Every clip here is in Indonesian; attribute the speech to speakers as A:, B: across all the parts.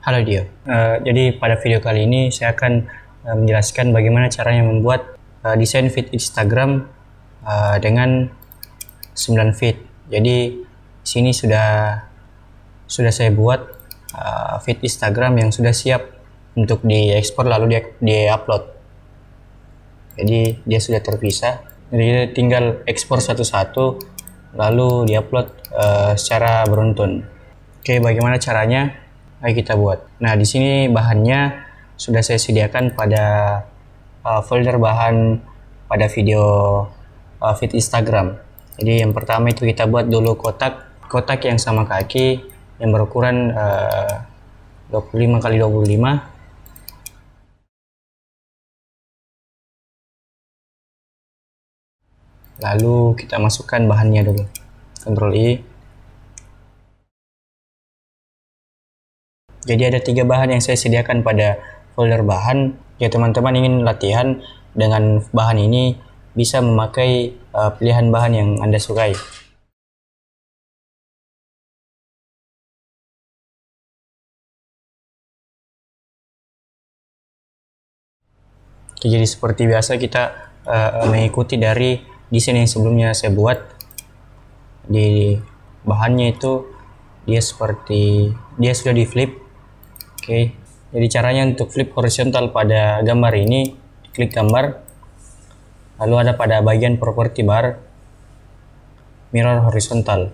A: Halo Dio. Jadi pada video kali ini saya akan menjelaskan bagaimana caranya membuat desain feed Instagram dengan 9 feed. Jadi sini sudah saya buat feed Instagram yang sudah siap untuk diekspor lalu di-upload. Jadi dia sudah terpisah. Jadi tinggal ekspor satu-satu lalu diupload secara beruntun. Oke, bagaimana caranya? Ayo kita buat. Nah, di sini bahannya sudah saya sediakan pada folder bahan pada video feed Instagram. Jadi yang pertama itu kita buat dulu kotak yang sama kaki yang berukuran 25 x 25. Lalu kita masukkan bahannya dulu. Ctrl I. Jadi ada 3 bahan yang saya sediakan pada folder bahan. Ya teman-teman ingin latihan dengan bahan ini bisa memakai pilihan bahan yang Anda sukai. Oke, jadi seperti biasa kita mengikuti dari desain yang sebelumnya saya buat. Di bahannya itu dia sudah di flip. Oke, jadi caranya untuk flip horizontal pada gambar ini, klik gambar, lalu ada pada bagian property bar, mirror horizontal.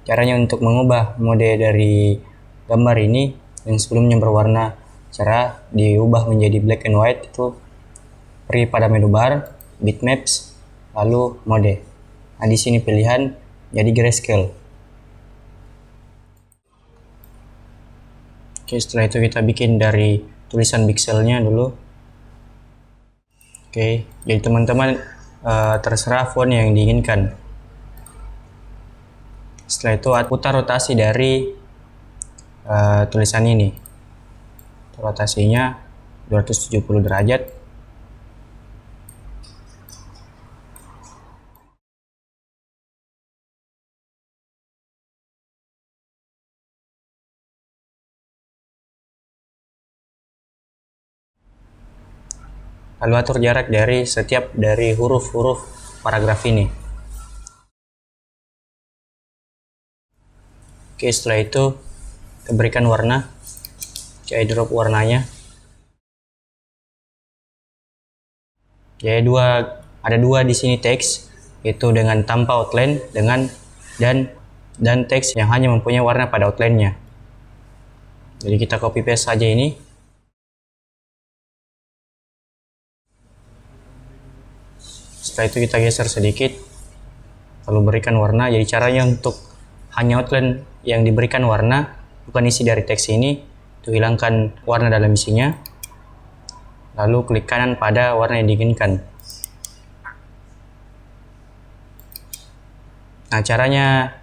A: Caranya untuk mengubah mode dari gambar ini yang sebelumnya berwarna cerah diubah menjadi black and white, itu pergi pada menu bar, bitmaps, lalu mode. Nah, di sini pilihan jadi grayscale. Oke, setelah itu kita bikin dari tulisan pixelnya dulu. Oke, jadi teman-teman terserah font yang diinginkan. Setelah itu putar rotasi dari tulisan ini. Rotasinya 270 derajat. Lalu atur jarak dari setiap huruf-huruf paragraf ini. Oke, setelah itu kita berikan warna. Saya drop warnanya. Jadi ada dua di sini teks, yaitu dengan tanpa outline dan teks yang hanya mempunyai warna pada outline-nya. Jadi kita copy paste saja ini. Setelah itu kita geser sedikit, lalu berikan warna. Jadi caranya untuk hanya outline yang diberikan warna, bukan isi dari teks ini, itu hilangkan warna dalam isinya. Lalu klik kanan pada warna yang diinginkan. Nah, caranya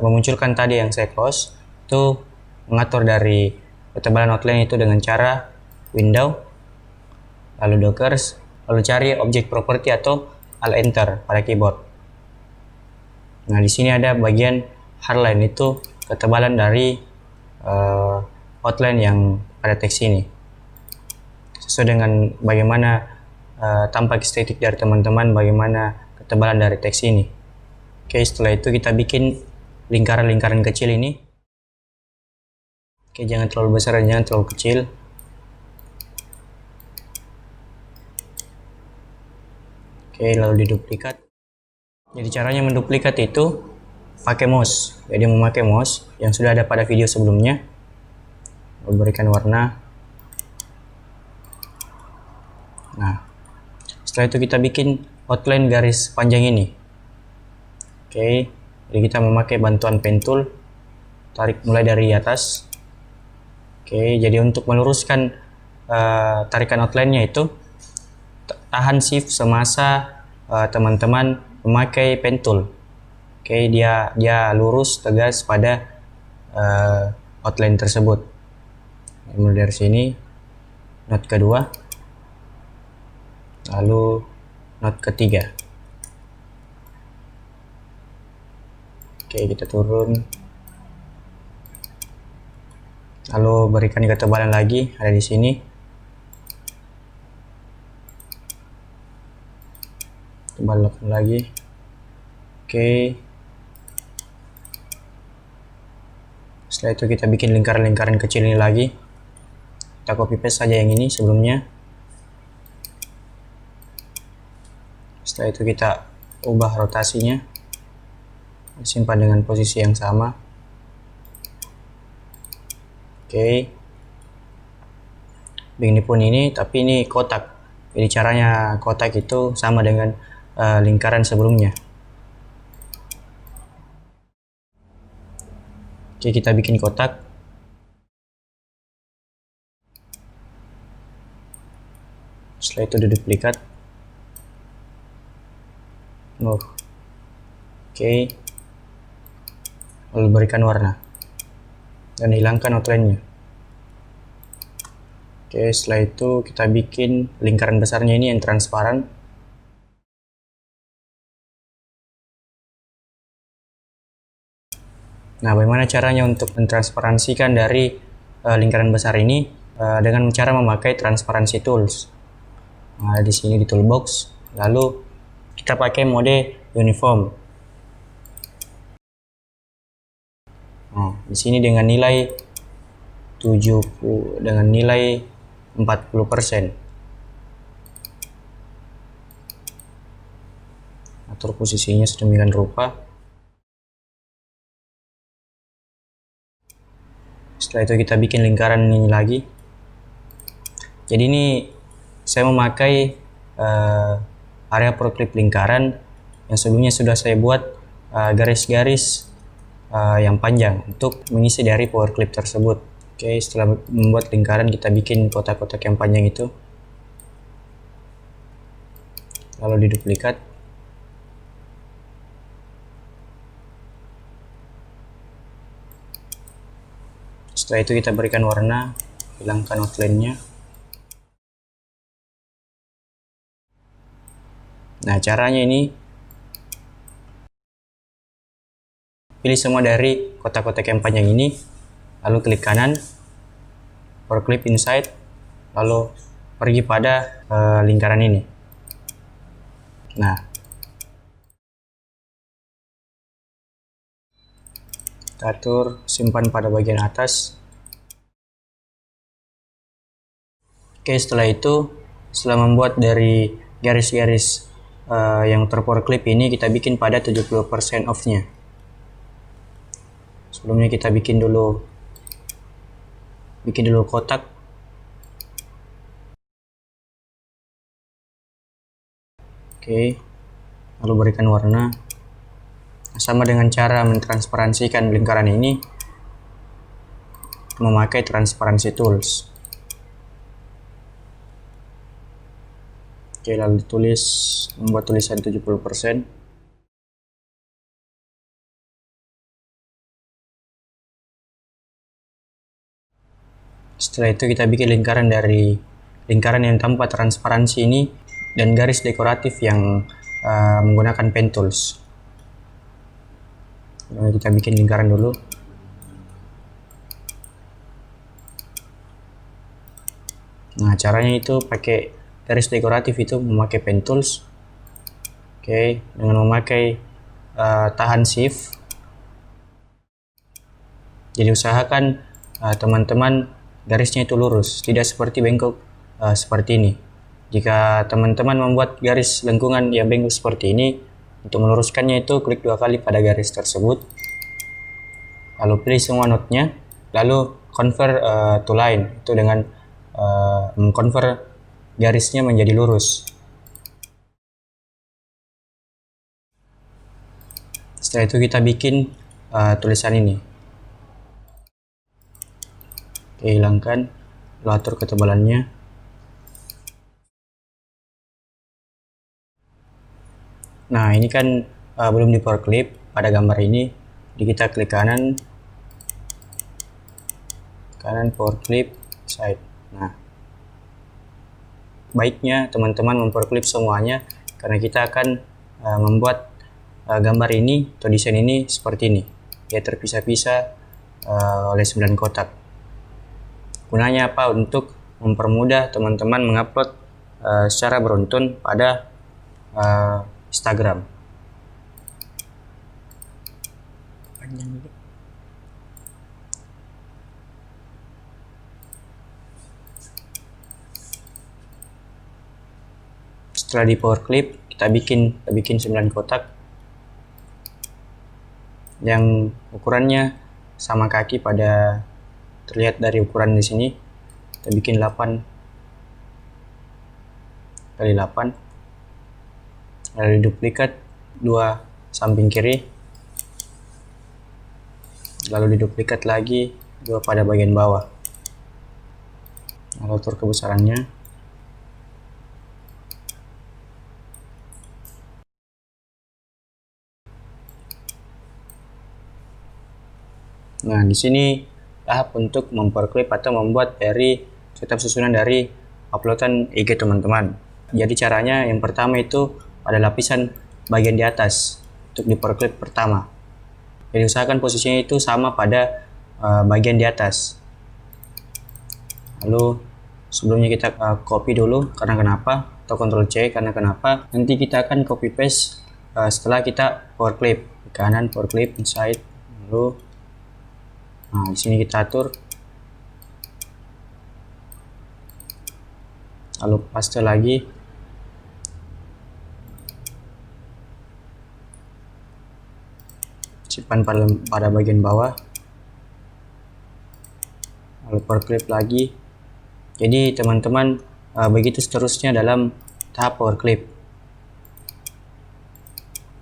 A: memunculkan tadi yang saya close, itu mengatur dari ketebalan outline itu dengan cara window, lalu dockers, lalu cari object property atau Alt Enter pada keyboard. Nah, di sini ada bagian hardline, itu ketebalan dari outline yang pada teks ini. Sesuai dengan bagaimana tampak estetik dari teman-teman, bagaimana ketebalan dari teks ini. Oke, setelah itu kita bikin lingkaran-lingkaran kecil ini. Oke, jangan terlalu besar dan jangan terlalu kecil. Oke, lalu diduplikat. Jadi caranya menduplikat itu pakai mouse. Jadi memakai mouse yang sudah ada pada video sebelumnya. Lalu berikan warna. Nah, setelah itu kita bikin outline garis panjang ini. Oke, jadi kita memakai bantuan pen tool. Tarik mulai dari atas. Oke, jadi untuk meluruskan tarikan outline-nya itu tahan shift semasa teman-teman memakai pen tool. Oke, dia lurus tegas pada outline tersebut. Mulai dari sini, note kedua, lalu note ketiga. Oke, kita turun. Lalu berikan ketebalan lagi, ada di sini. Tebalkan lagi. Oke. Setelah itu kita bikin lingkaran-lingkaran kecil ini lagi. Kita copy paste saja yang ini sebelumnya. Setelah itu kita ubah rotasinya, simpan dengan posisi yang sama. Oke. Begini pun ini, tapi ini kotak. Jadi caranya kotak itu sama dengan lingkaran sebelumnya. Oke, kita bikin kotak. Setelah itu diduplikat. Oke. Lalu berikan warna dan hilangkan outline-nya. Oke, setelah itu kita bikin lingkaran besarnya ini yang transparan. Nah, bagaimana caranya untuk mentransparansikan dari lingkaran besar ini dengan cara memakai transparency tools. Nah, di sini di toolbox, lalu kita pakai mode uniform. Nah, di sini dengan nilai 70 dengan nilai 40%. Atur posisinya sedemikian rupa. Setelah itu kita bikin lingkaran ini lagi. Jadi ini saya memakai area per clip lingkaran yang sebelumnya sudah saya buat garis-garis yang panjang untuk mengisi dari power clip tersebut. Oke, setelah membuat lingkaran kita bikin kotak-kotak yang panjang itu. Lalu diduplikat. Setelah itu kita berikan warna, hilangkan outline-nya. Nah, caranya ini pilih semua dari kotak-kotak yang panjang ini, lalu klik kanan, power clip inside, lalu pergi pada lingkaran ini. Nah, kita atur, simpan pada bagian atas. Oke, setelah itu, setelah membuat dari garis-garis yang terpower clip ini, kita bikin pada 70% off-nya. Sebelumnya kita bikin dulu kotak. Oke, lalu berikan warna. Sama dengan cara mentransparansikan lingkaran ini, memakai transparency tools. Oke, lalu tulis, membuat tulisan 70%. Setelah itu kita bikin lingkaran yang tanpa transparansi ini dan garis dekoratif yang menggunakan pen tools. Lalu kita bikin lingkaran dulu. Nah, caranya itu pakai garis dekoratif itu memakai pen tools. Oke, dengan memakai tahan shift. Jadi usahakan teman-teman garisnya itu lurus, tidak seperti bengkok seperti ini. Jika teman-teman membuat garis lengkungan yang bengkok seperti ini, untuk meluruskannya itu klik 2 kali pada garis tersebut, lalu pilih semua node-nya, lalu convert to line, itu dengan mengconvert garisnya menjadi lurus. Setelah itu kita bikin tulisan ini. Oke, hilangkan, lalu atur ketebalannya. Nah, ini kan belum di power clip pada gambar ini. Jadi kita klik kanan power clip side. Nah, baiknya teman-teman mempower clip semuanya karena kita akan membuat gambar ini atau desain ini seperti ini. Dia terpisah-pisah oleh 9 kotak. Gunanya apa? Untuk mempermudah teman-teman mengupload secara beruntun pada Instagram. Setelah di power clip, kita bikin 9 kotak yang ukurannya sama kaki pada terlihat dari ukuran di sini. Kita bikin 8 kali 8, lalu duplikat 2 samping kiri, lalu diduplikat lagi 2 pada bagian bawah, lalu atur kebesarannya. Nah, di sini tahap untuk memperklip atau membuat dari setup susunan dari uploadan IG teman-teman. Jadi caranya yang pertama itu pada lapisan bagian di atas untuk diperklip pertama. Jadi usahakan posisinya itu sama pada bagian di atas. Lalu sebelumnya kita copy dulu, karena kenapa? Atau Ctrl C, karena kenapa? Nanti kita akan copy paste setelah kita power clip ke kanan, power clip inside, lalu di sini kita atur, lalu paste lagi, simpan pada bagian bawah, lalu power clip lagi. Jadi teman-teman begitu seterusnya dalam tahap power clip.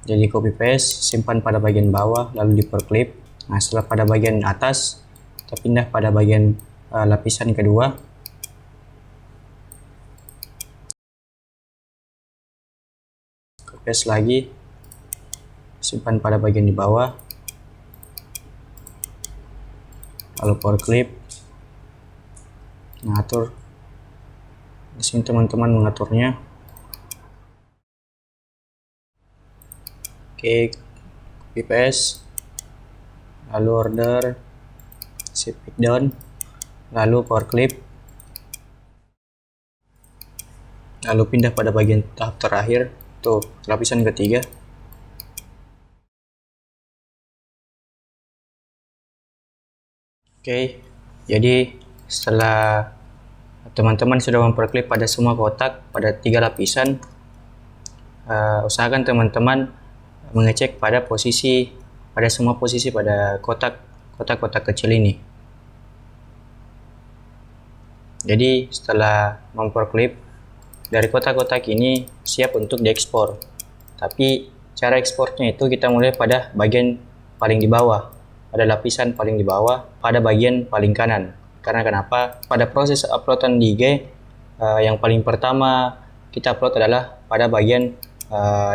A: Jadi copy paste, simpan pada bagian bawah, lalu di power clip. Nah, setelah pada bagian atas, kita pindah pada bagian lapisan kedua. Copy paste lagi, simpan pada bagian di bawah, lalu power clip. Mengatur. Di sini teman-teman mengaturnya. Oke, copy paste. Lalu order, shift pick down, lalu power clip, lalu pindah pada bagian tahap terakhir, tuh lapisan ketiga. Oke, jadi setelah teman-teman sudah memperklip pada semua kotak pada 3 lapisan, usahakan teman-teman mengecek pada semua posisi pada kotak-kotak kecil ini. Jadi setelah memperklip, dari kotak-kotak ini siap untuk diekspor. Tapi cara ekspornya itu kita mulai pada bagian paling di bawah, pada lapisan paling di bawah, pada bagian paling kanan. Karena kenapa? Pada proses uploadan di IG, yang paling pertama kita upload adalah pada bagian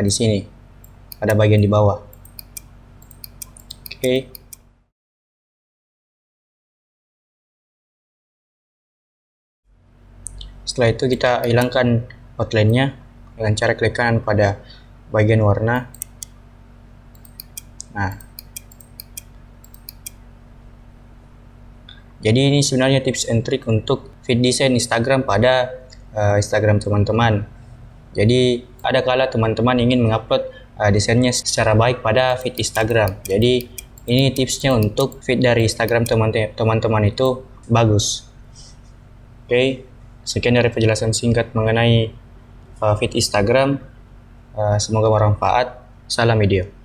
A: di sini, pada bagian di bawah. Oke. Setelah itu kita hilangkan outline-nya dengan cara klik kanan pada bagian warna. Nah, jadi ini sebenarnya tips and trick untuk feed design Instagram pada Instagram teman-teman. Jadi ada kala teman-teman ingin mengupload desainnya secara baik pada feed Instagram. Jadi ini tipsnya untuk feed dari Instagram teman-teman itu bagus. Oke, sekian dari penjelasan singkat mengenai feed Instagram. Semoga bermanfaat. Salam video.